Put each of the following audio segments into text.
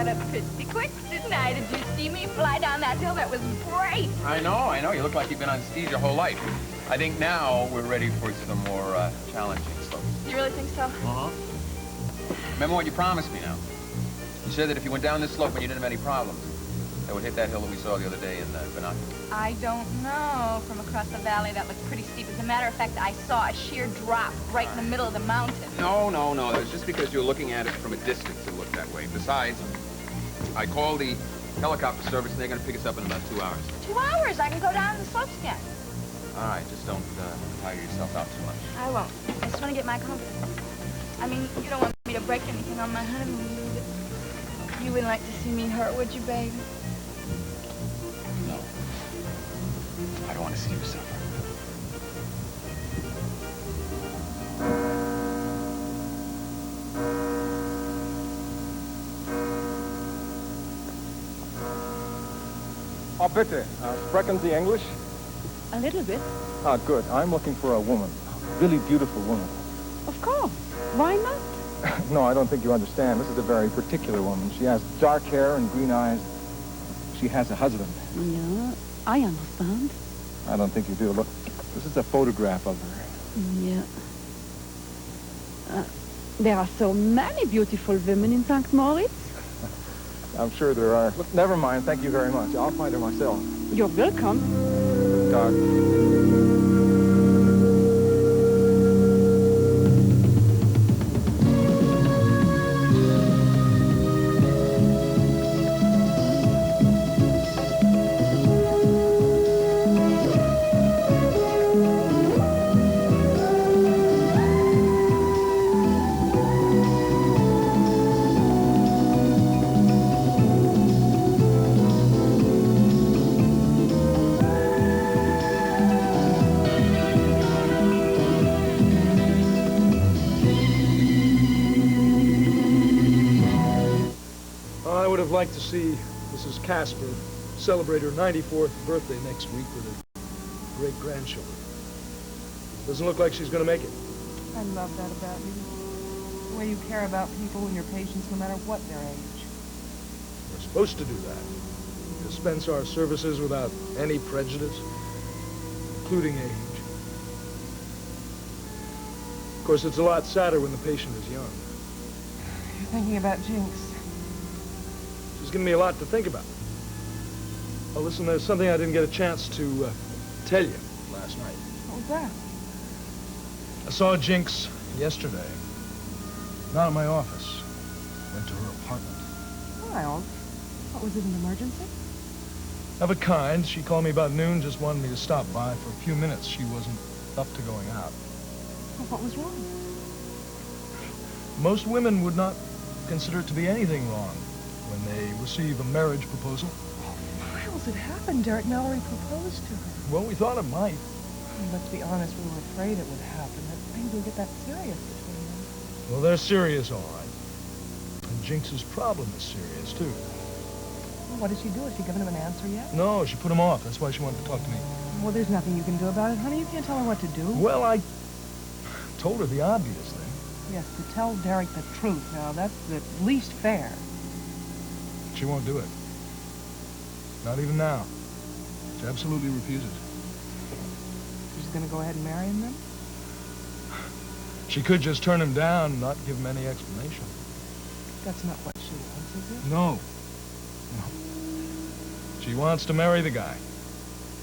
got up pretty quick, didn't I? Did you see me fly down that hill? That was great. I know. You look like you've been on skis your whole life. I think now we're ready for some more challenging slopes. You really think so? Uh-huh. Remember what you promised me now? You said that if you went down this slope and you didn't have any problems, that would hit that hill that we saw the other day in the binoculars. I don't know. From across the valley, that looked pretty steep. As a matter of fact, I saw a sheer drop right in the middle of the mountain. No. It was just because you were looking at it from a distance it looked that way. Besides, I called the helicopter service and they're going to pick us up in about 2 hours. 2 hours? I can go down the slopes again. All right, just don't tire yourself out too much. I won't. I just want to get my confidence. I mean, you don't want me to break anything on my honeymoon, but you wouldn't like to see me hurt, would you, baby? No. I don't want to see you suffer. Oh, bitte. Sprechen Sie English? A little bit. Ah, good. I'm looking for a woman. Really beautiful woman. Of course. Why not? No, I don't think you understand. This is a very particular woman. She has dark hair and green eyes. She has a husband. Yeah, I understand. I don't think you do. Look, this is a photograph of her. Yeah. There are so many beautiful women in St. Moritz. I'm sure there are. Look, never mind. Thank you very much. I'll find her myself. You're welcome. Dark. Like to see Mrs. Casper celebrate her 94th birthday next week with her great-grandchildren. Doesn't look like she's going to make it. I love that about you. The way you care about people and your patients no matter what their age. We're supposed to do that. Dispense our services without any prejudice, including age. Of course, it's a lot sadder when the patient is young. You're thinking about Jinx. She's given me a lot to think about. Oh, listen, there's something I didn't get a chance to tell you last night. What was that? I saw Jinx yesterday. Not in my office. Went to her apartment. Wild. What, was it an emergency? Of a kind. She called me about noon, just wanted me to stop by for a few minutes. She wasn't up to going out. Well, what was wrong? Most women would not consider it to be anything wrong when they receive a marriage proposal. Oh, Miles, it happened. Derek Mallory proposed to her. Well, we thought it might. But to be honest, we were afraid it would happen. That things would get that serious between them. Well, they're serious, all right. And Jinx's problem is serious, too. Well, what did she do? Has she given him an answer yet? No, she put him off. That's why she wanted to talk to me. Well, there's nothing you can do about it, honey. You can't tell her what to do. Well, I told her the obvious thing. Yes, to tell Derek the truth. Now, that's the least fair. She won't do it. Not even now. She absolutely refuses. She's going to go ahead and marry him then? She could just turn him down and not give him any explanation. That's not what she wants, is it? No. She wants to marry the guy.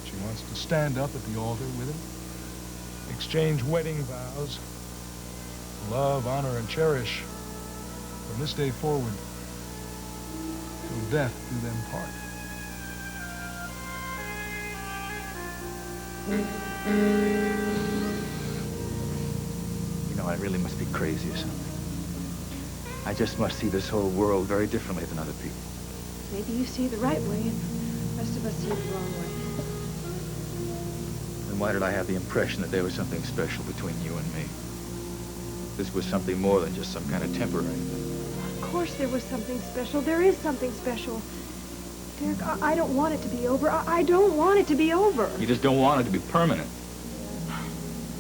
She wants to stand up at the altar with him, exchange wedding vows, love, honor, and cherish from this day forward till death do them part. You know, I really must be crazy or something. I just must see this whole world very differently than other people. Maybe you see it the right way, and the rest of us see it the wrong way. Then why did I have the impression that there was something special between you and me? This was something more than just some kind of temporary thing. Of course there was something special. There is something special. Derek, I don't want it to be over. I don't want it to be over. You just don't want it to be permanent.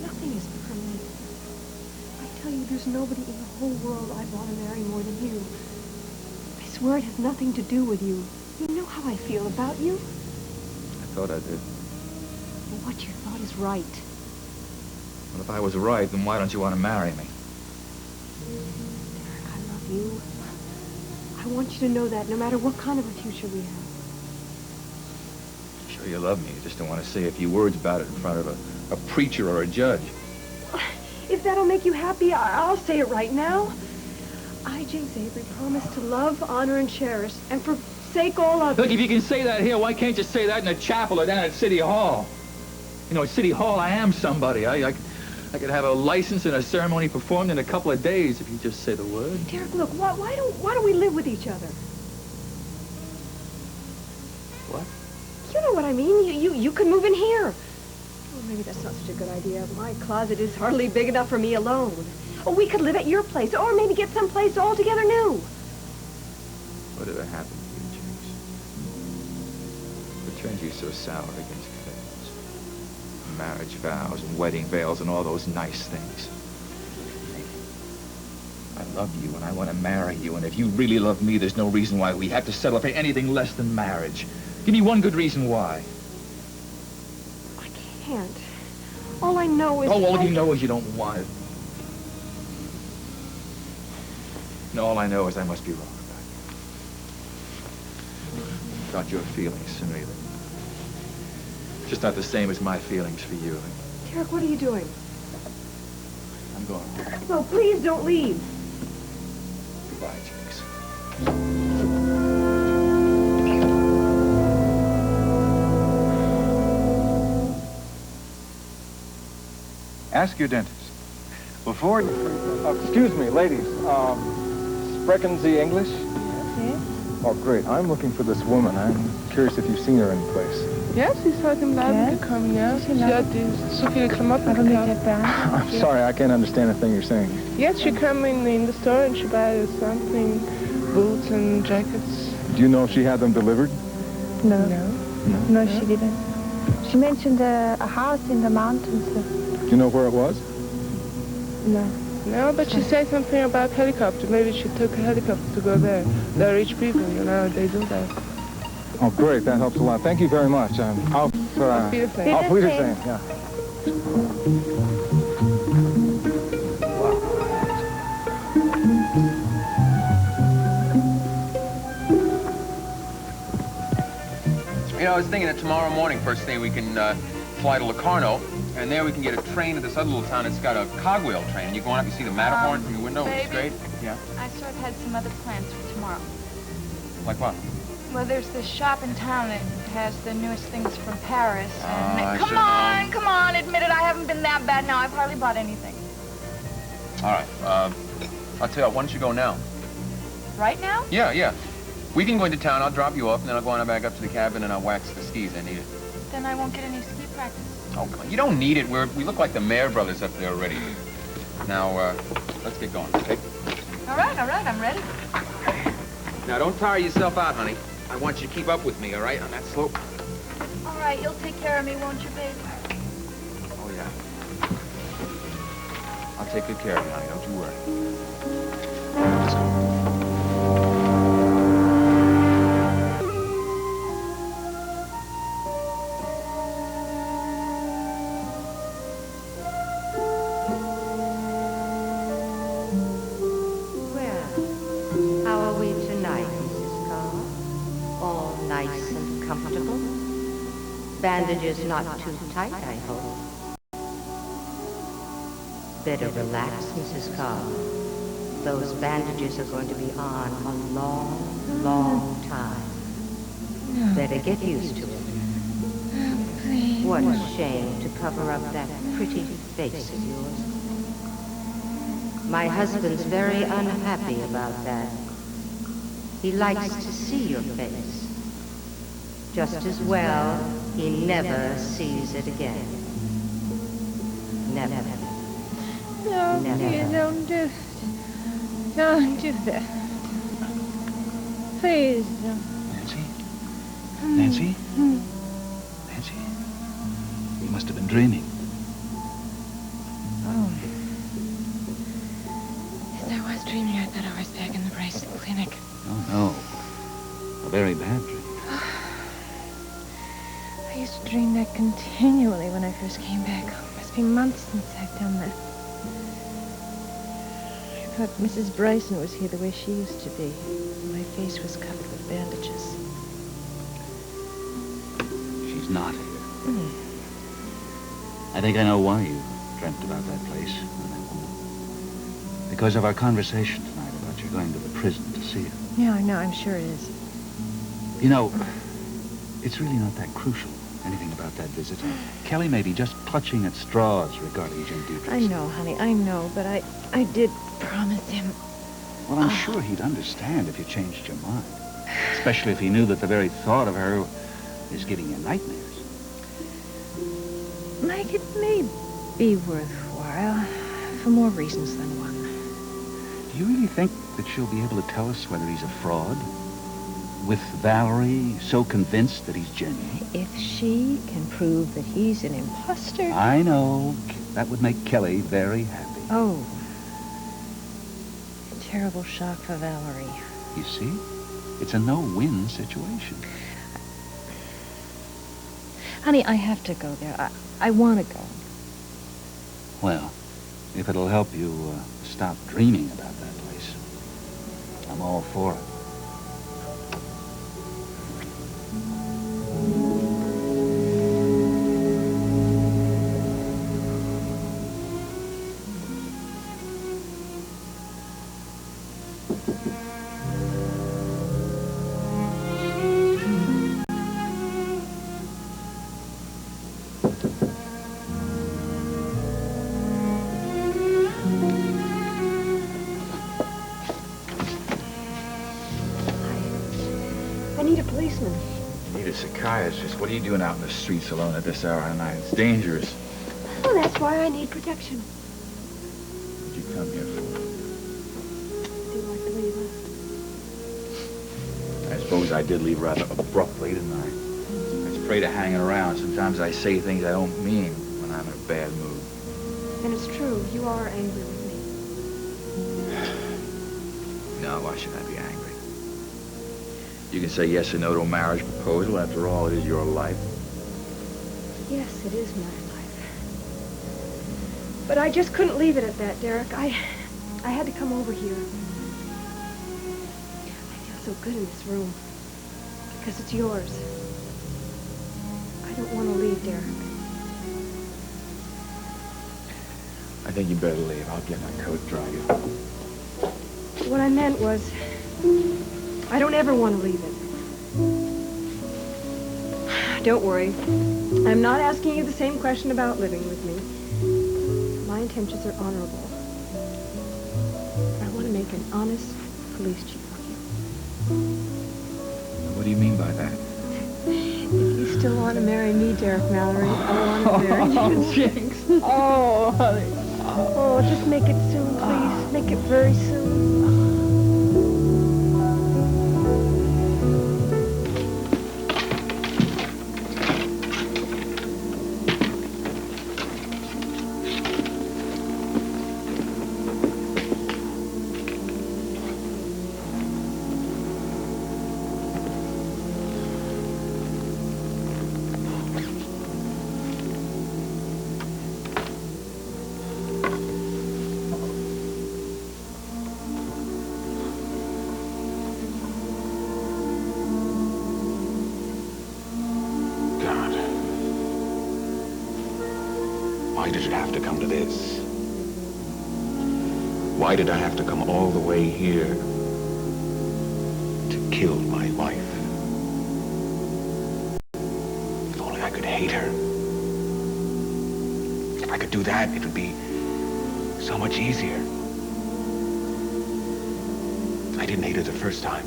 Nothing is permanent. I tell you, there's nobody in the whole world I'd want to marry more than you. I swear it has nothing to do with you. You know how I feel about you. I thought I did. Well, what you thought is right. Well, if I was right, then why don't you want to marry me? Derek, I love you. I want you to know that no matter what kind of a future we have. Sure you love me. You just don't want to say a few words about it in front of a preacher or a judge. If that'll make you happy, I'll say it right now. I, James Avery, promise to love, honor, and cherish, and forsake all others. Look, if you can say that here, why can't you say that in a chapel or down at City Hall? You know, at City Hall, I am somebody. I could have a license and a ceremony performed in a couple of days if you just say the word. Derek, look, why don't we live with each other? What? You know what I mean. You could move in here. Oh, maybe that's not such a good idea. My closet is hardly big enough for me alone. Oh, we could live at your place, or maybe get someplace altogether new. Whatever happened to you, James? What turned you so sour against commitments? Marriage vows and wedding veils and all those nice things. I love you and I want to marry you, and if you really love me, there's no reason why we have to settle for anything less than marriage. Give me one good reason why. I can't. All I know is... Oh, all you know is you don't want it. No, all I know is I must be wrong about you. Thought your feelings to me, but just not the same as my feelings for you. Derek, what are you doing? I'm going. No, please don't leave. Goodbye, Jakes. Ask your dentist. Before... excuse me, ladies. Sprechen Sie English? Yes. Oh, great. I'm looking for this woman. I'm curious if you've seen her in place. Ja, sie ist heute im Laden gekommen, ja. Sie hat so viele Klamotten gekauft. I'm sorry, I can't understand a thing you're saying. Yes, she come in the store and she buys something, boots and jackets. Do you know if she had them delivered? No. No. No, she didn't. She mentioned a house in the mountains. Do you know where it was? No. No, but she said something about helicopter. Maybe she took a helicopter to go there. They're rich people, you know, they do that. Oh, great. That helps a lot. Thank you very much. Auf Wiedersehen. Auf Wiedersehen, yeah. You know, I was thinking that tomorrow morning, first thing, we can fly to Locarno, and there we can get a train to this other little town. It's got a cogwheel train, and you go on up, you see the Matterhorn from your window, which is great. Yeah. I sort of had some other plans for tomorrow. Like what? Well, there's this shop in town that has the newest things from Paris. And come on, admit it. I haven't been that bad now. I've hardly bought anything. All right. I'll tell you what, why don't you go now? Right now? Yeah. We can go into town, I'll drop you off, and then I'll go on back up to the cabin and I'll wax the skis. I need it. Then I won't get any ski practice. Oh, come on. You don't need it. We look like the Mayer brothers up there already. Now, let's get going, okay? All right, I'm ready. Now, don't tire yourself out, honey. I want you to keep up with me, all right, on that slope? All right, you'll take care of me, won't you, baby? Oh, yeah. I'll take good care of you, honey. Don't you worry. Let's go. Bandages not too tight, I hope. Better relax, Mrs. Carr. Those bandages are going to be on a long, long time. Better get used to it. What a shame to cover up that pretty face of yours. My husband's very unhappy about that. He likes to see your face. Just as well, he never sees it again. Never. No, Never. you don't do it. Don't do that. Please don't. Nancy? Nancy? You must have been dreaming. Oh. Yes, I was dreaming. I thought I was back in the Bryson clinic. Oh, no. very bad dream. I used to dream that continually when I first came back. It must be months since I've done that. I thought Mrs. Bryson was here the way she used to be. My face was covered with bandages. She's not here. I think I know why you dreamt about that place and that woman. Because of our conversation tonight about your going to the prison to see her. Yeah, I know. I'm sure it is. You know, it's really not that crucial, anything about that visit. Kelly may be just clutching at straws regarding Jim Dietrich. I know, honey. I know. But I did promise him. Well, I'm sure he'd understand if you changed your mind. Especially if he knew that the very thought of her is giving you nightmares. Mike, it may be worthwhile for more reasons than one. Do you really think that she'll be able to tell us whether he's a fraud? With Valerie so convinced that he's genuine? If she can prove that he's an imposter... I know. That would make Kelly very happy. Oh. A terrible shock for Valerie. You see? It's a no-win situation. Honey, I have to go there. I want to go. Well, if it'll help you stop dreaming about that place, I'm all for it. I need a policeman. You need a psychiatrist. What are you doing out in the streets alone at this hour of night? It's dangerous. Well, that's why I need protection. What'd you come here for? Do you like the way you left? I suppose I did leave rather abruptly, didn't I? I was afraid of hanging around. Sometimes I say things I don't mean when I'm in a bad mood. And it's true, you are angry with me. No, why should I be angry? You can say yes or no to a marriage proposal. After all, it is your life. Yes, it is my life. But I just couldn't leave it at that, Derek. I had to come over here. I feel so good in this room. Because it's yours. I don't want to leave, Derek. I think you better leave. I'll get my coat dried. What I meant was, I don't ever want to leave it. Don't worry. I'm not asking you the same question about living with me. My intentions are honorable. I want to make an honest police chief of you. What do you mean by that? If you still want to marry me, Derek Mallory, I want to marry you. Jinx. Oh, honey. Oh, just make it soon, please. Make it very soon. Why did it have to come to this? Why did I have to come all the way here to kill my wife? If only I could hate her. If I could do that, it would be so much easier. I didn't hate her the first time.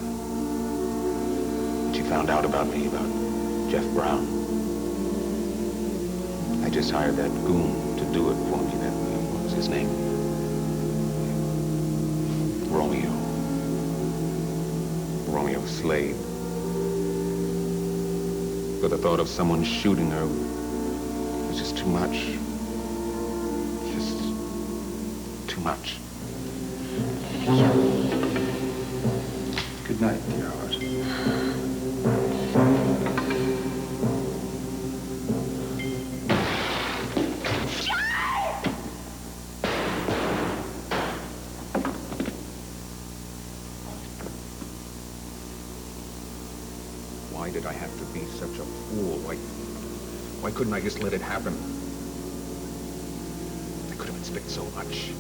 When she found out about me, about Jeff Brown. I just hired that goon to do it for me. What was his name? Romeo Slade. But the thought of someone shooting her was just too much. Just too much. Good night, dear heart. did I have to be such a fool? Why couldn't I just let it happen? I could have been spared so much.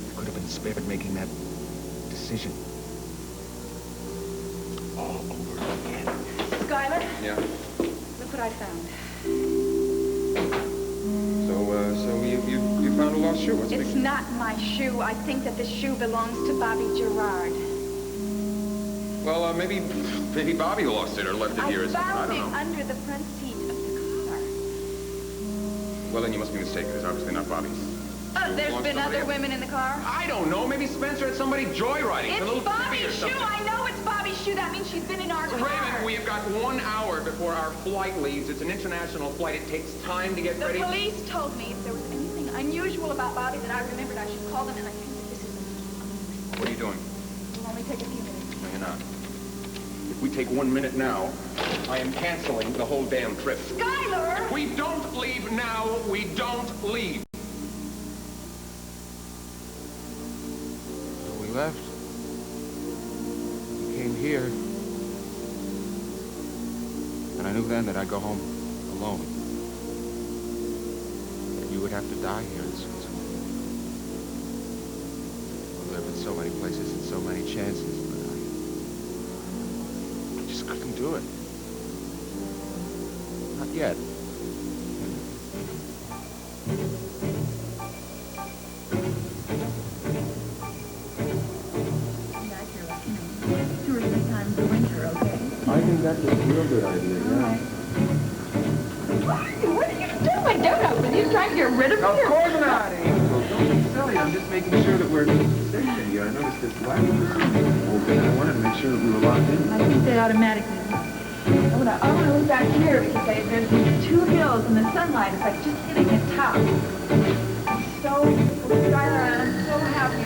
I could have been spared making that decision all over again. Skylar? Yeah? Look what I found. So you found a lost shoe. What's It's not my shoe. I think that this shoe belongs to Bobby Gerard. Well, maybe Bobby lost it or left it here. I Or something. I found don't it know. under the front seat of the car. Well, then you must be mistaken. It's obviously not Bobby's. There's belongs been to somebody other else. women in the car? I don't know. Maybe Spencer had somebody joyriding. a little It's trippy or Bobby's shoe. something. I know it's Bobby's shoe. That means she's been in our car. Raymond, we have got 1 hour before our flight leaves. It's an international flight. It takes time to get The ready. police told me if there was anything unusual about Bobby that I remembered I should call them, and I think that this is What are you doing? It'll only take a few minutes. No, you're not. If we take 1 minute now, I am canceling the whole damn trip. Skylar! We don't leave now. We don't leave. So we left. We came here. And I knew then that I'd go home alone. That you would have to die here in Switzerland. Well, there have been so many places and so many chances, but I just couldn't do it. Not yet. Two or three times a winter, okay? I think that's a real good idea, yeah. What are you doing? Don't open. You trying to get rid of me? Of course not, Angel. Don't be silly. I'm just making sure that we're safe in here. I noticed this latch was open, and I wanted to make sure that we were locked in. I think they automatically. I want to look back here because there's these 2 hills and the sunlight is like just hitting the top. It's so beautiful, Skylar, and I'm so happy.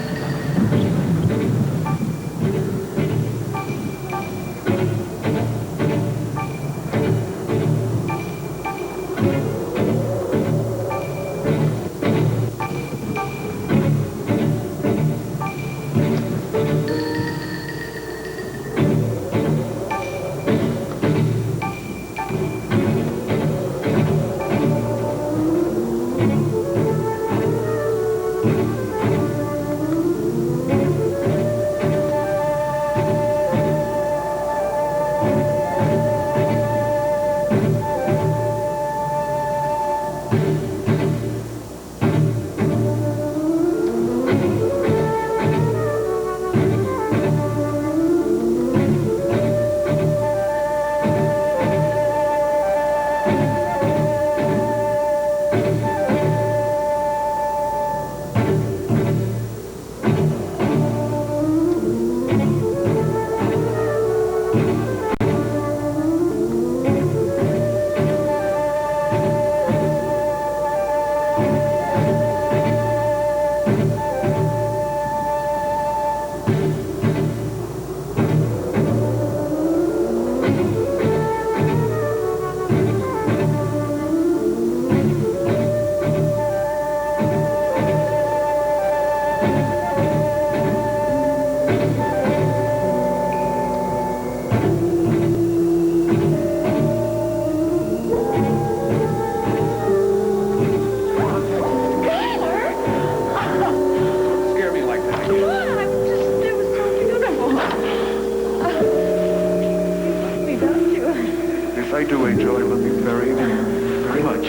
I do, Angel. I love you very, very much.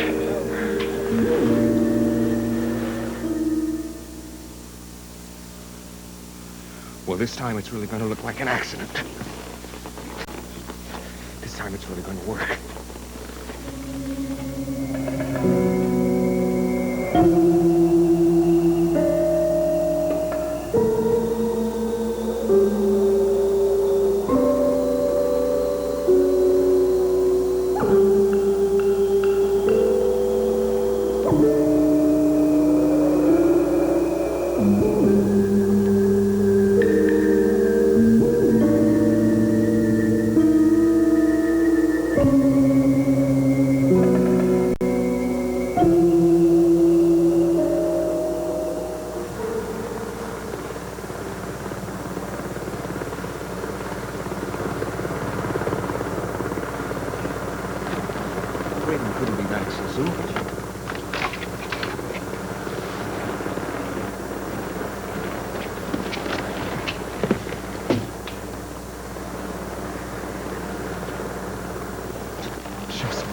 Well, this time it's really going to look like an accident. This time it's really going to work.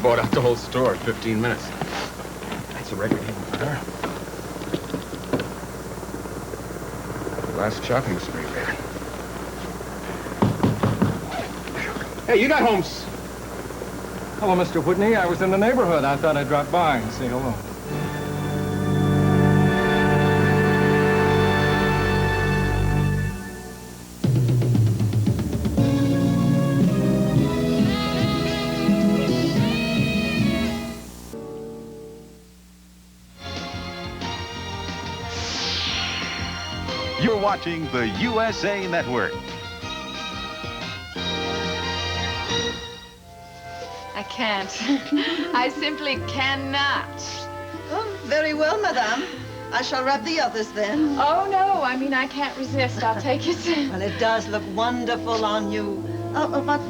Bought out the whole store in 15 minutes. That's a record even for her. Last shopping spree, baby. Hey, you got home. Hello, Mr. Whitney. I was in the neighborhood. I thought I'd drop by and say hello. You're watching the USA Network. I can't. I simply cannot. Oh, very well, madame. I shall wrap the others then. Oh, no. I mean, I can't resist. I'll take it. Well, it does look wonderful on you. But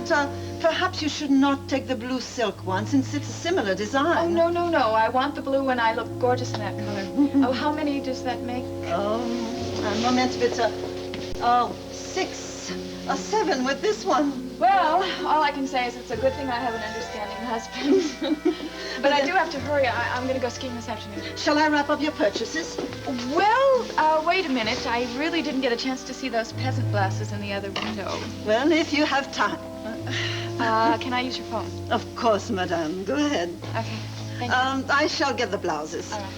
perhaps you should not take the blue silk one, since it's a similar design. Oh, no. I want the blue one. I look gorgeous in that color. Oh, how many does that make? Un moment, bitte. Oh, 6 or 7 with this one. Well, all I can say is it's a good thing I have an understanding husband. But I do have to hurry. I'm going to go skiing this afternoon. Shall I wrap up your purchases? Well, wait a minute. I really didn't get a chance to see those peasant glasses in the other window. Well, if you have time. Can I use your phone? Of course, madame. Go ahead. Okay. Thank you. I shall get the blouses. All right.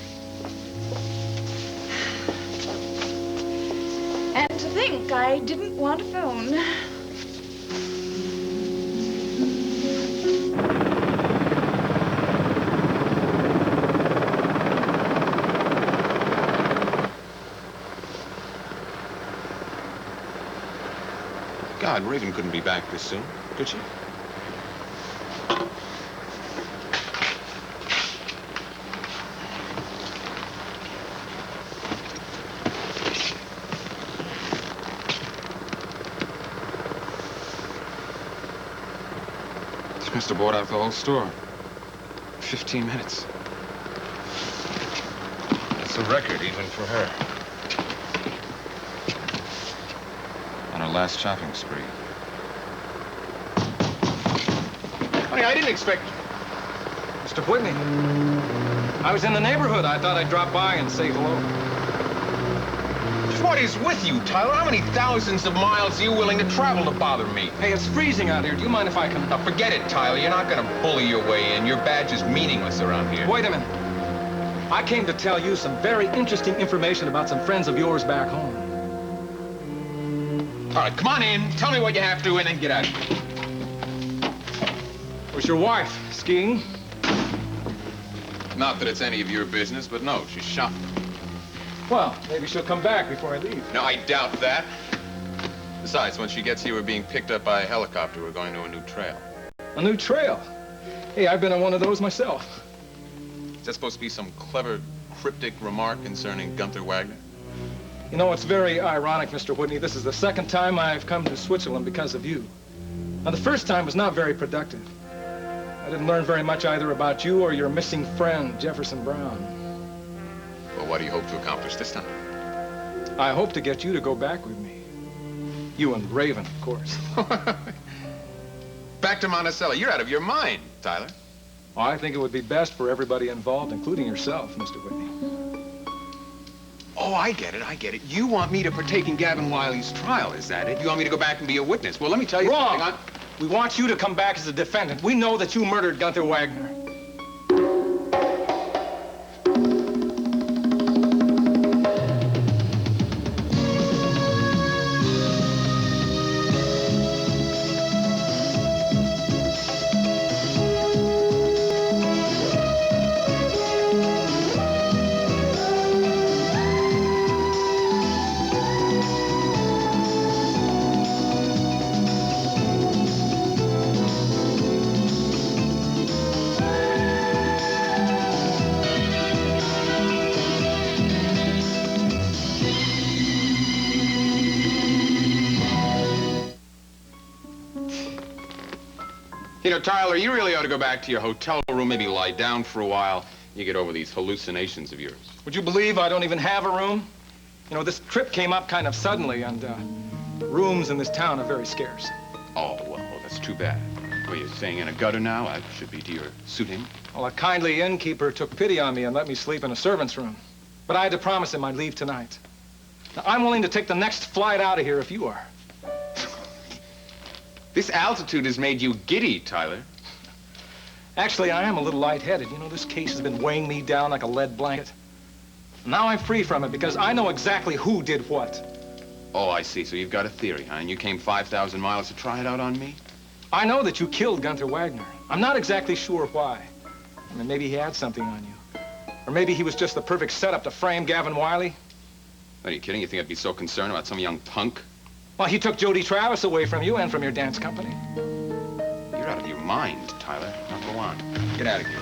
And to think I didn't want a phone. God, Raven couldn't be back this soon, could she? She must have bought out the whole store. 15 minutes. That's a record even for her. On her last shopping spree. Honey, I didn't expect... Mr. Whitney, I was in the neighborhood. I thought I'd drop by and say hello. What is with you, Tyler? How many thousands of miles are you willing to travel to bother me? Hey, it's freezing out here. Do you mind if I come? Now, forget it, Tyler. You're not going to bully your way in. Your badge is meaningless around here. Wait a minute. I came to tell you some very interesting information about some friends of yours back home. All right, come on in. Tell me what you have to, and then get out of here. Where's your wife? Skiing? Not that it's any of your business, but no, she's shopping. Well, maybe she'll come back before I leave. No, I doubt that. Besides, when she gets here, we're being picked up by a helicopter. We're going to a new trail. A new trail? Hey, I've been on one of those myself. Is that supposed to be some clever, cryptic remark concerning Gunther Wagner? You know, it's very ironic, Mr. Whitney. This is the second time I've come to Switzerland because of you. Now, the first time was not very productive. I didn't learn very much either about you or your missing friend, Jefferson Brown. Well, what do you hope to accomplish this time? I hope to get you to go back with me. You and Raven, of course. Back to Monticello. You're out of your mind, Tyler. Well, I think it would be best for everybody involved, including yourself, Mr. Whitney. Oh, I get it. You want me to partake in Gavin Wiley's trial, is that it? You want me to go back and be a witness? Well, let me tell you something. Wrong! We want you to come back as a defendant. We know that you murdered Gunther Wagner. You know, Tyler, you really ought to go back to your hotel room, maybe lie down for a while. You get over these hallucinations of yours. Would you believe I don't even have a room? You know, this trip came up kind of suddenly, and rooms in this town are very scarce. Oh, well, that's too bad. Well, you're staying in a gutter now? That should be to your suiting. Well, a kindly innkeeper took pity on me and let me sleep in a servant's room. But I had to promise him I'd leave tonight. Now, I'm willing to take the next flight out of here if you are. This altitude has made you giddy, Tyler. Actually, I am a little lightheaded. You know, this case has been weighing me down like a lead blanket. Now I'm free from it because I know exactly who did what. Oh, I see. So you've got a theory, huh? And you came 5,000 miles to try it out on me? I know that you killed Gunther Wagner. I'm not exactly sure why. I mean, maybe he had something on you. Or maybe he was just the perfect setup to frame Gavin Wiley. Are you kidding? You think I'd be so concerned about some young punk? Well, he took Jody Travis away from you and from your dance company. You're out of your mind, Tyler. Now go on. Get out of here.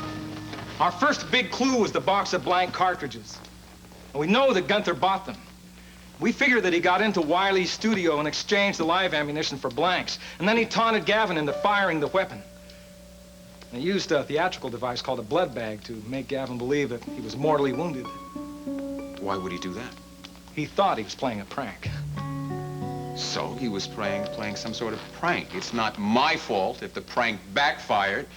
Our first big clue was the box of blank cartridges. And we know that Gunther bought them. We figured that he got into Wiley's studio and exchanged the live ammunition for blanks. And then he taunted Gavin into firing the weapon. And he used a theatrical device called a blood bag to make Gavin believe that he was mortally wounded. Why would he do that? He thought he was playing a prank. So he was playing some sort of prank. It's not my fault if the prank backfired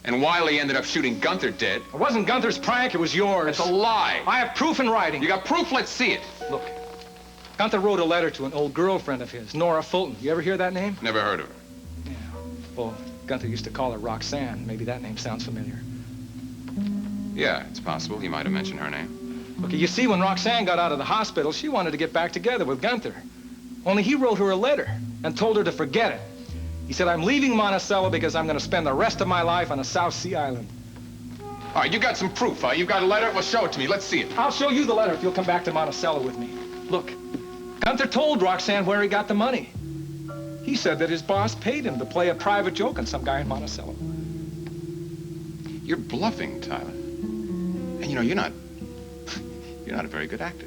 and Wiley ended up shooting Gunther dead. It wasn't Gunther's prank, it was yours. It's a lie. I have proof in writing. You got proof? Let's see it. Look, Gunther wrote a letter to an old girlfriend of his, Nora Fulton. You ever hear that name? Never heard of her. Yeah. Well, Gunther used to call her Roxanne. Maybe that name sounds familiar. Yeah, it's possible. He might have mentioned her name. Look, you see, when Roxanne got out of the hospital, she wanted to get back together with Gunther. Only he wrote her a letter and told her to forget it. He said, I'm leaving Monticello because I'm going to spend the rest of my life on a South Sea island. All right, you got some proof, huh? You got a letter? Well, show it to me. Let's see it. I'll show you the letter if you'll come back to Monticello with me. Look, Gunther told Roxanne where he got the money. He said that his boss paid him to play a private joke on some guy in Monticello. You're bluffing, Tyler. And you know, you're not a very good actor.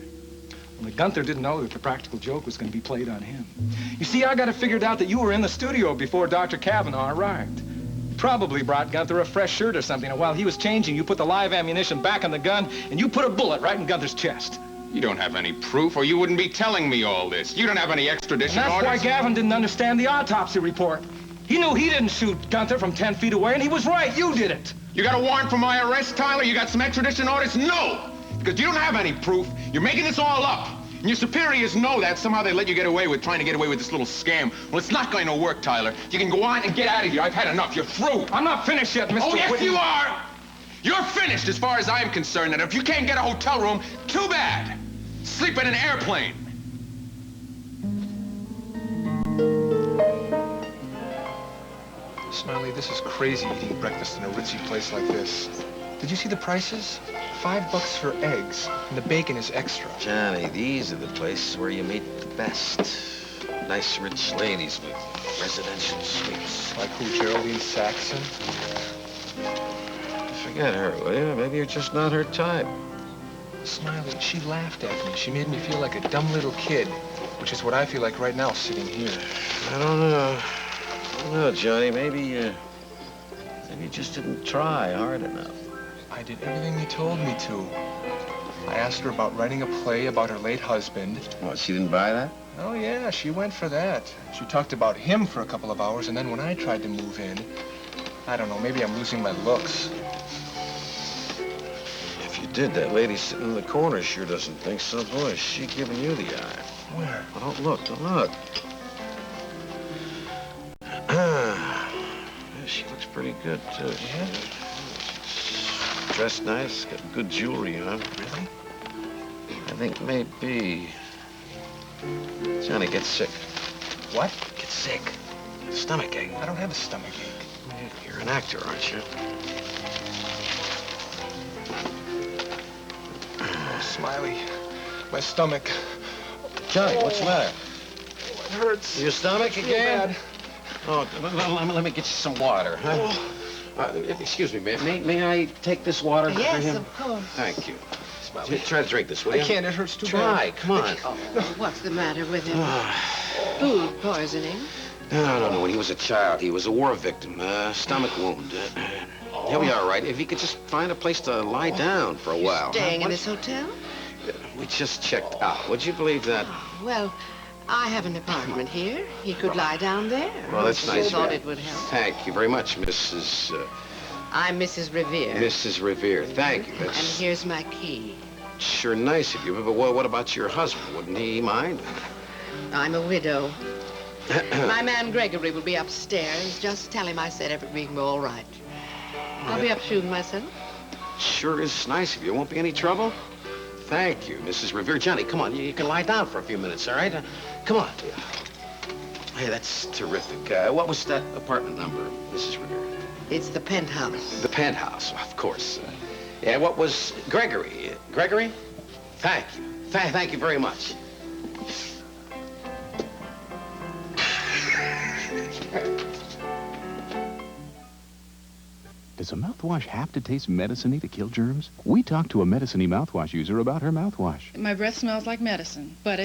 Only Gunther didn't know that the practical joke was going to be played on him. You see, I got it figured out that you were in the studio before Dr. Kavanaugh arrived. You probably brought Gunther a fresh shirt or something, and while he was changing, you put the live ammunition back in the gun, and you put a bullet right in Gunther's chest. You don't have any proof, or you wouldn't be telling me all this. You don't have any extradition orders. And that's why Gavin didn't understand the autopsy report. He knew he didn't shoot Gunther from 10 feet away, and he was right. You did it. You got a warrant for my arrest, Tyler? You got some extradition orders? No! Because you don't have any proof. You're making this all up. And your superiors know that. Somehow they let you get away with trying to get away with this little scam. Well, it's not going to work, Tyler. You can go on and get out of here. I've had enough. You're through. I'm not finished yet, Mr. Oh, yes, Whitney. you are! You're finished as far as I'm concerned. And if you can't get a hotel room, too bad. Sleep in an airplane. Smiley, this is crazy eating breakfast in a ritzy place like this. Did you see the prices? $5 for eggs, and the bacon is extra. Johnny, these are the places where you meet the best. Nice, rich ladies with residential suites. Like who, Geraldine Saxon? Forget her, will you? Maybe you're just not her type. Smiley, she laughed at me. She made me feel like a dumb little kid, which is what I feel like right now sitting here. I don't know. I don't know, Johnny. Maybe you just didn't try hard enough. I did everything you told me to. I asked her about writing a play about her late husband. What, she didn't buy that? Oh, yeah, she went for that. She talked about him for a couple of hours, and then when I tried to move in, I don't know, maybe I'm losing my looks. If you did, that lady sitting in the corner sure doesn't think so. Boy, is she giving you the eye. Where? Well, don't look, don't look. Yeah, she looks pretty good, too. Yeah? She's dressed nice, got good jewelry on. Really? I think maybe... Johnny, get sick. What? Get sick. Stomach ache. I don't have a stomach ache. You're an actor, aren't you? Oh, Smiley, my stomach. Johnny, what's the matter? It hurts. Your stomach again? Bad. Oh, let me get you some water, huh? Excuse me, may I take this water for him? Yes, of course. Thank you. Smiley. Try to drink this, will you? I can't, it hurts too bad. Try, come on. Oh, what's the matter with him? Food poisoning? No. When he was a child, he was a war victim, stomach wound. He'll be all right if he could just find a place to lie down for a while. Staying in this hotel? We just checked out. Would you believe that? Well, I have an apartment here. He could lie down there. Well, that's nice. I thought it would help. Thank you very much, Mrs. I'm Mrs. Revere. Mrs. Revere. Thank you. And here's my key. Sure nice of you, but what about your husband? Wouldn't he mind? I'm a widow. My man Gregory will be upstairs. Just tell him I said everything will be all right. I'll be up soon myself. Sure is nice of you. Won't be any trouble? Thank you, Mrs. Revere. Johnny, come on. You can lie down for a few minutes, all right? Come on. Hey, that's terrific. What was that apartment number, Mrs. Revere? It's the penthouse. The penthouse, of course. Yeah, what was Gregory? Gregory? Thank you. Thank you very much. Does a mouthwash have to taste medicine-y to kill germs? We talked to a medicine-y mouthwash user about her mouthwash. My breath smells like medicine, but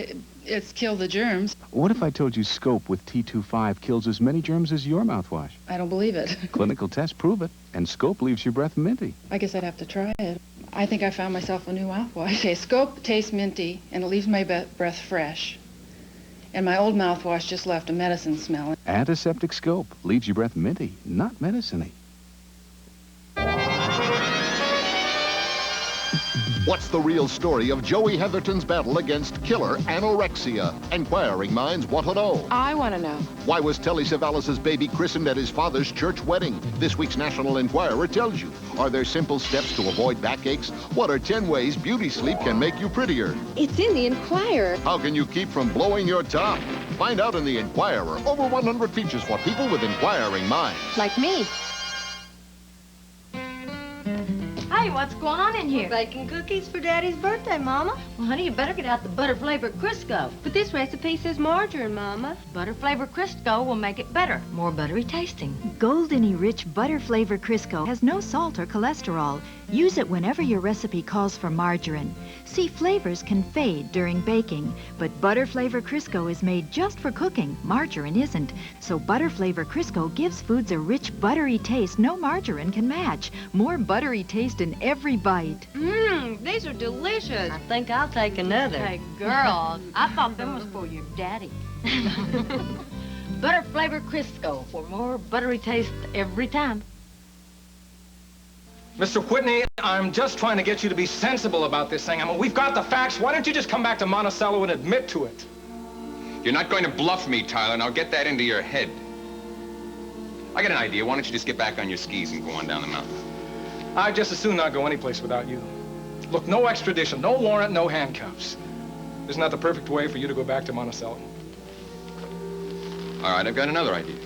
it's killed the germs. What if I told you Scope with T25 kills as many germs as your mouthwash? I don't believe it. Clinical tests prove it, and Scope leaves your breath minty. I guess I'd have to try it. I think I found myself a new mouthwash. Okay, Scope tastes minty, and it leaves my breath fresh. And my old mouthwash just left a medicine smell. Antiseptic Scope leaves your breath minty, not medicine-y. What's the real story of Joey Heatherton's battle against killer anorexia? Inquiring minds want to know. I want to know. Why was Telly Savalas' baby christened at his father's church wedding? This week's National Enquirer tells you. Are there simple steps to avoid backaches? What are 10 ways beauty sleep can make you prettier? It's in the Enquirer. How can you keep from blowing your top? Find out in the Enquirer. Over 100 features for people with inquiring minds. Like me. Hey, what's going on in here? Baking cookies for Daddy's birthday, Mama. Well, honey, you better get out the butter-flavored Crisco. But this recipe says margarine, Mama. Butter-flavored Crisco will make it better, more buttery tasting. Goldeny rich butter-flavored Crisco has no salt or cholesterol. Use it whenever your recipe calls for margarine. See, flavors can fade during baking, but butter-flavored Crisco is made just for cooking. Margarine isn't. So butter-flavored Crisco gives foods a rich, buttery taste no margarine can match. More buttery taste in every bite. Mmm, these are delicious. I think I'll take another. Hey, girl, I thought them was for your daddy. Butter-flavored Crisco for more buttery taste every time. Mr. Whitney, I'm just trying to get you to be sensible about this thing. I mean, we've got the facts. Why don't you just come back to Monticello and admit to it? You're not going to bluff me, Tyler. Now get that into your head. I got an idea. Why don't you just get back on your skis and go on down the mountain? I'd just as soon not go anyplace without you. Look, no extradition, no warrant, no handcuffs. Isn't that the perfect way for you to go back to Monticello? All right, I've got another idea.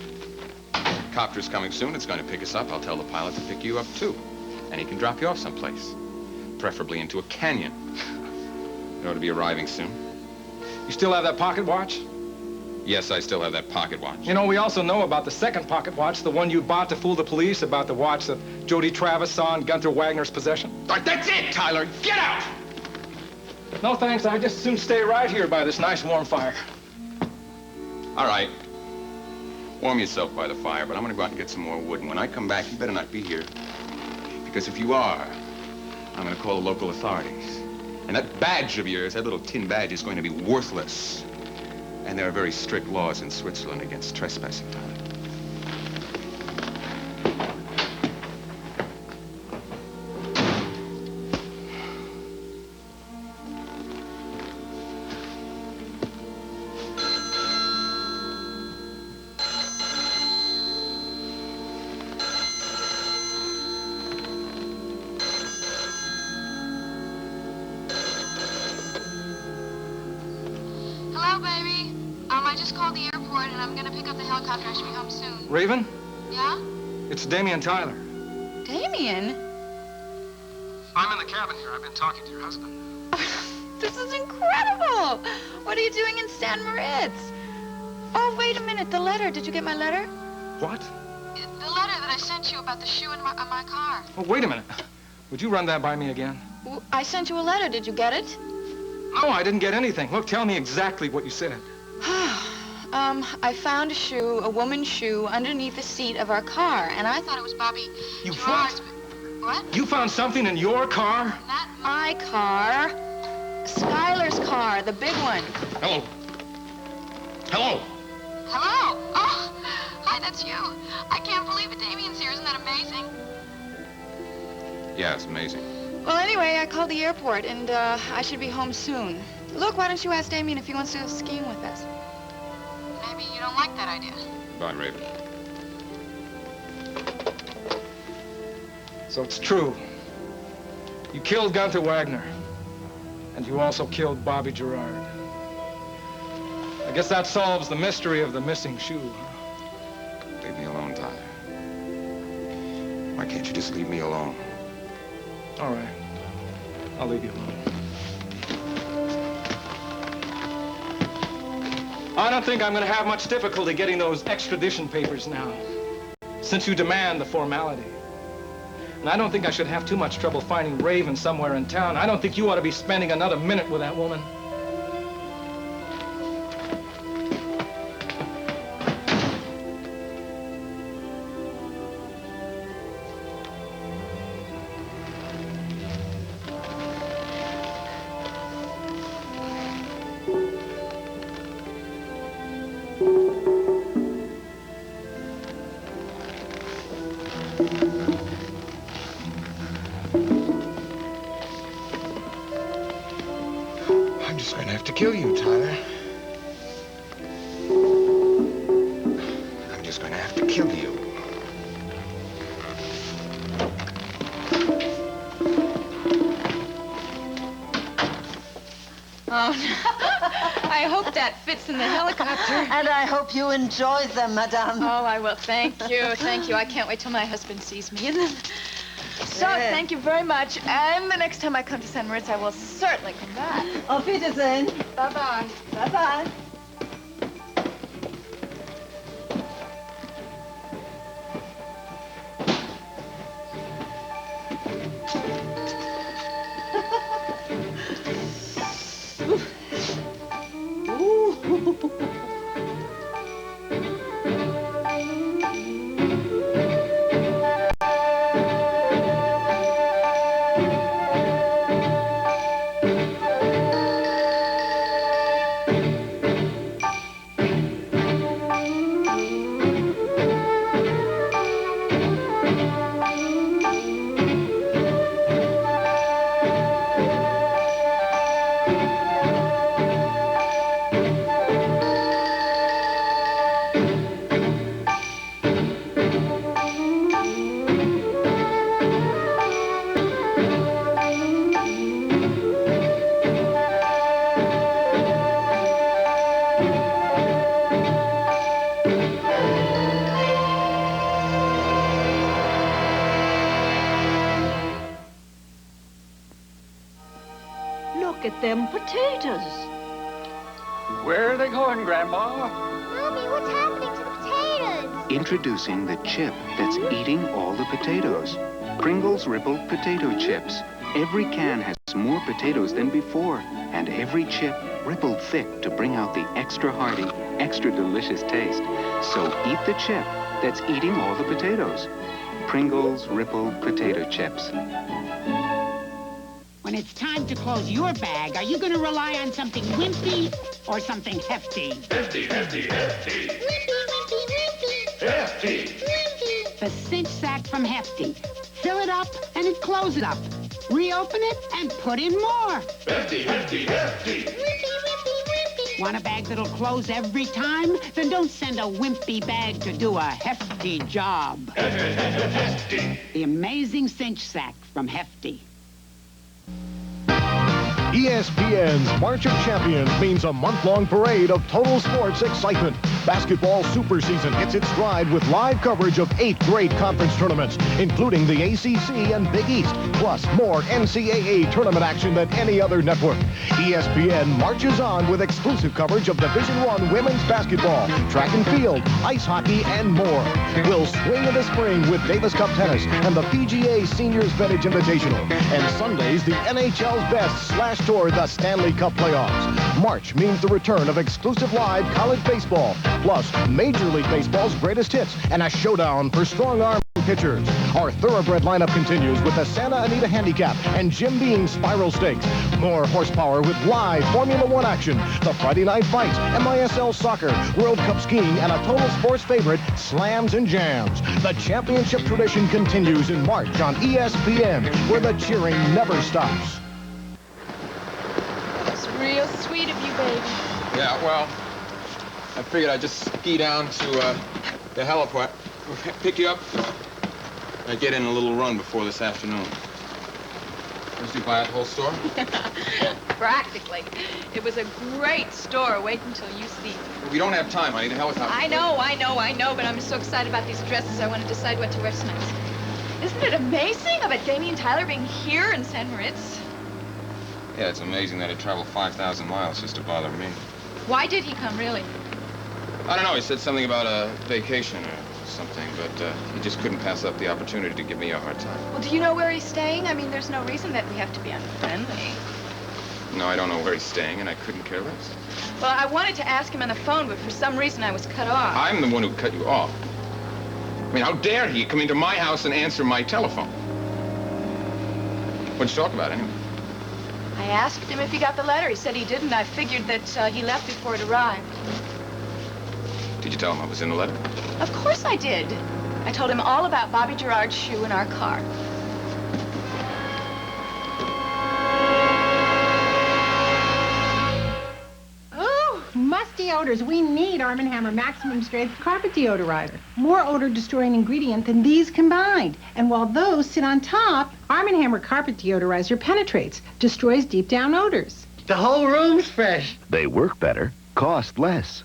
Copter's coming soon. It's going to pick us up. I'll tell the pilot to pick you up, too. And he can drop you off someplace, preferably into a canyon. You ought to be arriving soon. You still have that pocket watch? Yes, I still have that pocket watch. You know, we also know about the second pocket watch, the one you bought to fool the police, about the watch that Jody Travis saw in Gunther Wagner's possession. All right, that's it, Tyler. Get out! No, thanks. I'd just as soon stay right here by this nice warm fire. All right. Warm yourself by the fire, but I'm going to go out and get some more wood. And when I come back, you better not be here. Because if you are, I'm going to call the local authorities. And that badge of yours, that little tin badge, is going to be worthless. And there are very strict laws in Switzerland against trespassing, Tyler. I just called the airport, and I'm gonna pick up the helicopter. I should be home soon. Raven? Yeah? It's Damien Tyler. Damien? I'm in the cabin here. I've been talking to your husband. This is incredible! What are you doing in San Moritz? Oh, wait a minute. The letter. Did you get my letter? What? The letter that I sent you about the shoe in my car. Oh, wait a minute. Would you run that by me again? I sent you a letter. Did you get it? No, I didn't get anything. Look, tell me exactly what you said. I found a shoe, a woman's shoe, underneath the seat of our car, and I thought it was Bobby Gerard's. What? You found something in your car? Not my car. Skylar's car, the big one. Hello. Hello. Hello? Oh, hi, that's you. I can't believe it. Damien's here. Isn't that amazing? Yeah, it's amazing. Well, anyway, I called the airport, and I should be home soon. Look, why don't you ask Damien if he wants to go skiing with us? Maybe you don't like that idea. Bye, Raven. So it's true. You killed Gunther Wagner. And you also killed Bobby Gerard. I guess that solves the mystery of the missing shoe. Leave me alone, Tyler. Why can't you just leave me alone? All right. I'll leave you alone. I don't think I'm going to have much difficulty getting those extradition papers now, since you demand the formality. And I don't think I should have too much trouble finding Raven somewhere in town. I don't think you ought to be spending another minute with that woman. I'm just gonna have to kill you, Tyler. I'm just gonna have to kill you. Oh, no. I hope that fits in the helicopter. And I hope you enjoy them, madame. Oh, I will. Thank you. Thank you. I can't wait till my husband sees me in them. So, thank you very much. And the next time I come to St. Moritz, I will certainly come back. Auf Wiedersehen. Bye-bye. Bye-bye. Look at them potatoes. Where are they going, Grandma? Mommy, what's happening to the potatoes? Introducing the chip that's eating all the potatoes. Pringles Rippled Potato Chips. Every can has more potatoes than before, and every chip rippled thick to bring out the extra hearty, extra delicious taste. So eat the chip that's eating all the potatoes. Pringles Rippled Potato Chips. When it's time to close your bag, are you going to rely on something wimpy or something hefty? Hefty, hefty, hefty. Wimpy, wimpy, wimpy. Hefty. Wimpy. The cinch sack from Hefty. Fill it up and it closes up. Reopen it and put in more. Hefty, hefty, hefty. Wimpy, wimpy, wimpy. Want a bag that'll close every time? Then don't send a wimpy bag to do a hefty job. Hefty. The amazing cinch sack from Hefty. ESPN's March of Champions means a month-long parade of total sports excitement. Basketball super season hits its stride with live coverage of 8 great conference tournaments, including the ACC and Big East, plus more NCAA tournament action than any other network. ESPN marches on with exclusive coverage of Division I women's basketball, track and field, ice hockey, and more. We'll swing in the spring with Davis Cup tennis and the PGA Seniors Vintage Invitational. And Sundays, the NHL's best /tour the Stanley Cup playoffs. March means the return of exclusive live college baseball, plus Major League Baseball's greatest hits and a showdown for strong arm pitchers. Our thoroughbred lineup continues with the Santa Anita Handicap and Jim Beam Spiral Stakes. More horsepower with live Formula One action, the Friday Night Fights, MISL Soccer, World Cup Skiing, and a total sports favorite, Slams and Jams. The championship tradition continues in March on ESPN, where the cheering never stops. That's real sweet of you, baby. Yeah, well, I figured I'd just ski down to the helipad, pick you up. I'd get in a little run before this afternoon. Did you buy the whole store? Practically. It was a great store. Wait until you see. We don't have time. I need a helicopter. I know, but I'm so excited about these dresses. I want to decide what to wear tonight. Isn't it amazing about Damien Tyler being here in San Moritz? Yeah, it's amazing that he traveled 5,000 miles just to bother me. Why did he come, really? I don't know. He said something about a vacation or something, but he just couldn't pass up the opportunity to give me a hard time. Well, do you know where he's staying? I mean, there's no reason that we have to be unfriendly. No, I don't know where he's staying, and I couldn't care less. Well, I wanted to ask him on the phone, but for some reason I was cut off. I'm the one who cut you off. I mean, how dare he come into my house and answer my telephone? What'd you talk about, anyway? I asked him if he got the letter. He said he didn't. I figured that he left before it arrived. Did you tell him I was in the letter? Of course I did. I told him all about Bobby Gerard's shoe in our car. Musty odors. We need Arm & Hammer Maximum Strength Carpet Deodorizer. More odor-destroying ingredient than these combined. And while those sit on top, Arm & Hammer Carpet Deodorizer penetrates, destroys deep down odors. The whole room's fresh. They work better, cost less.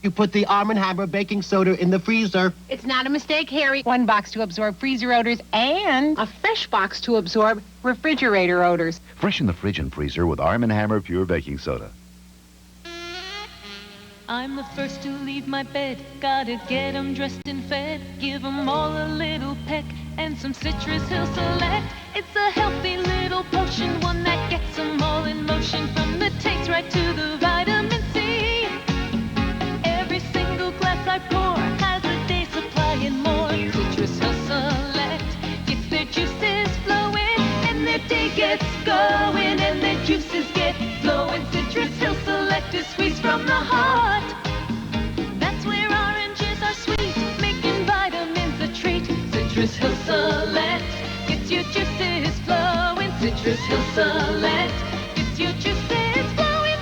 You put the Arm & Hammer baking soda in the freezer. It's not a mistake, Harry. One box to absorb freezer odors and a fresh box to absorb refrigerator odors. Freshen the fridge and freezer with Arm & Hammer Pure Baking Soda. I'm the first to leave my bed. Gotta get 'em dressed and fed. Give 'em all a little peck and some Citrus Hill Select. It's a healthy little potion, one that gets 'em all in motion. From the taste right to the vitamin C. Every single glass I pour has a day's supply and more. Citrus Hill Select gets their juices flowing, and their day gets going, and their juices get flowing. Citrus Hill Select is squeezed from the heart. That's where oranges are sweet, making vitamins a treat. Citrus Hill Select gets your juices flowing. Citrus Hill Select gets your juices flowing.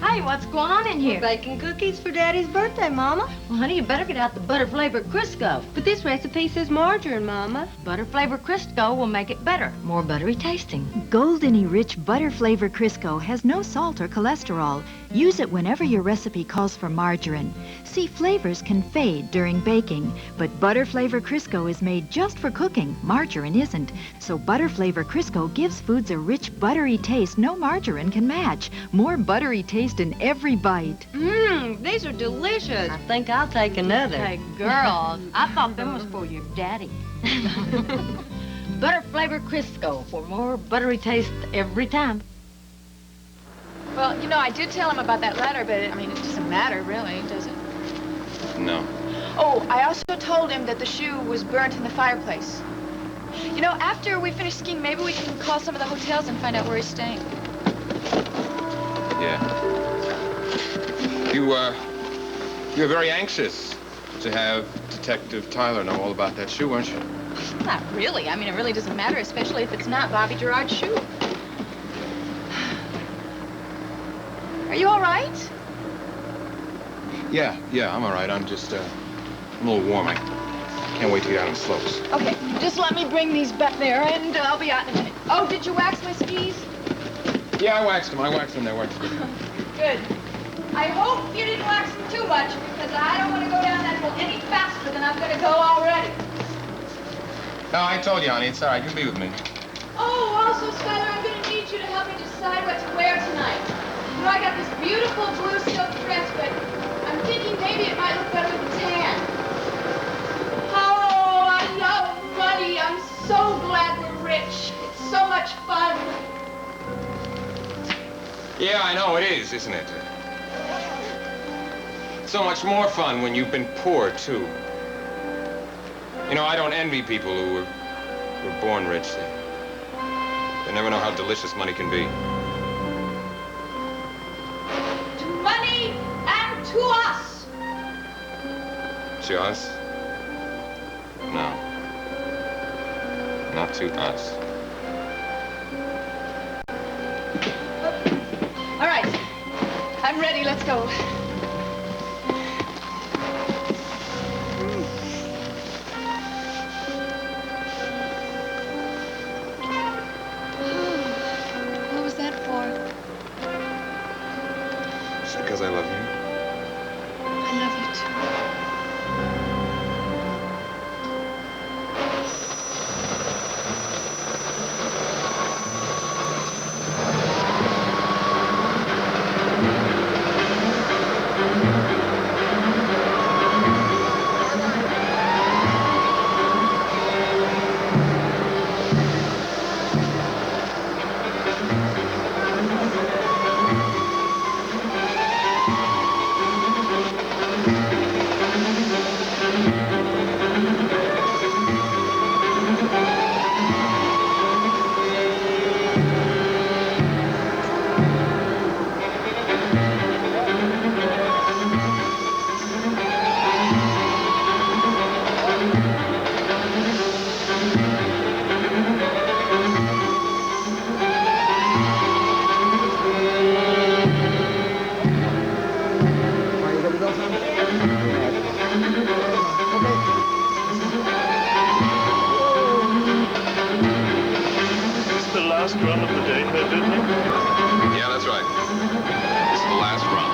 Hey, what's going on in here? Baking cookies for Daddy's birthday, Mama. Well, honey, you better get out the butter-flavored Crisco. But this recipe says margarine, Mama. Butter-flavored Crisco will make it better, more buttery tasting. Goldeny rich butter flavor Crisco has no salt or cholesterol. Use it whenever your recipe calls for margarine. See, flavors can fade during baking, but butter flavor Crisco is made just for cooking. Margarine isn't. So butter flavor Crisco gives foods a rich buttery taste no margarine can match. More buttery taste in every bite. Mmm, these are delicious. I think I'll take another. Hey, girls, I thought them was for your daddy. Butter-flavored Crisco for more buttery taste every time. Well, you know, I did tell him about that letter, but, I mean, it doesn't matter, really, does it? No. Oh, I also told him that the shoe was burnt in the fireplace. You know, after we finish skiing, maybe we can call some of the hotels and find out where he's staying. Yeah. You were very anxious to have Detective Tyler know all about that shoe, weren't you? Not really. I mean, it really doesn't matter, especially if it's not Bobby Gerard's shoe. Are you all right? Yeah, I'm all right. I'm just, I'm a little warm. I can't wait to get out on the slopes. Okay, just let me bring these back there, and I'll be out in a minute. Oh, did you wax my skis? Yeah, I waxed them. They worked. Good. I hope you didn't wax them too much, because I don't want to go down that hill any faster than I'm going to go already. No, I told you, honey. It's all right. You'll be with me. Oh, also, Skylar, I'm going to need you to help me decide what to wear tonight. You know, I got this beautiful blue silk dress, but I'm thinking maybe it might look better with a tan. Oh, I love money. I'm so glad we're rich. It's so much fun. Yeah, I know it is, isn't it? So much more fun when you've been poor, too. You know, I don't envy people who were born rich. They never know how delicious money can be. To money and to us. To us? No. Not to us. All right. I'm ready. Let's go. What was that for? Just because I love you. I love you too. Last run of the day, Herr Dudley? Yeah, that's right. This is the last run.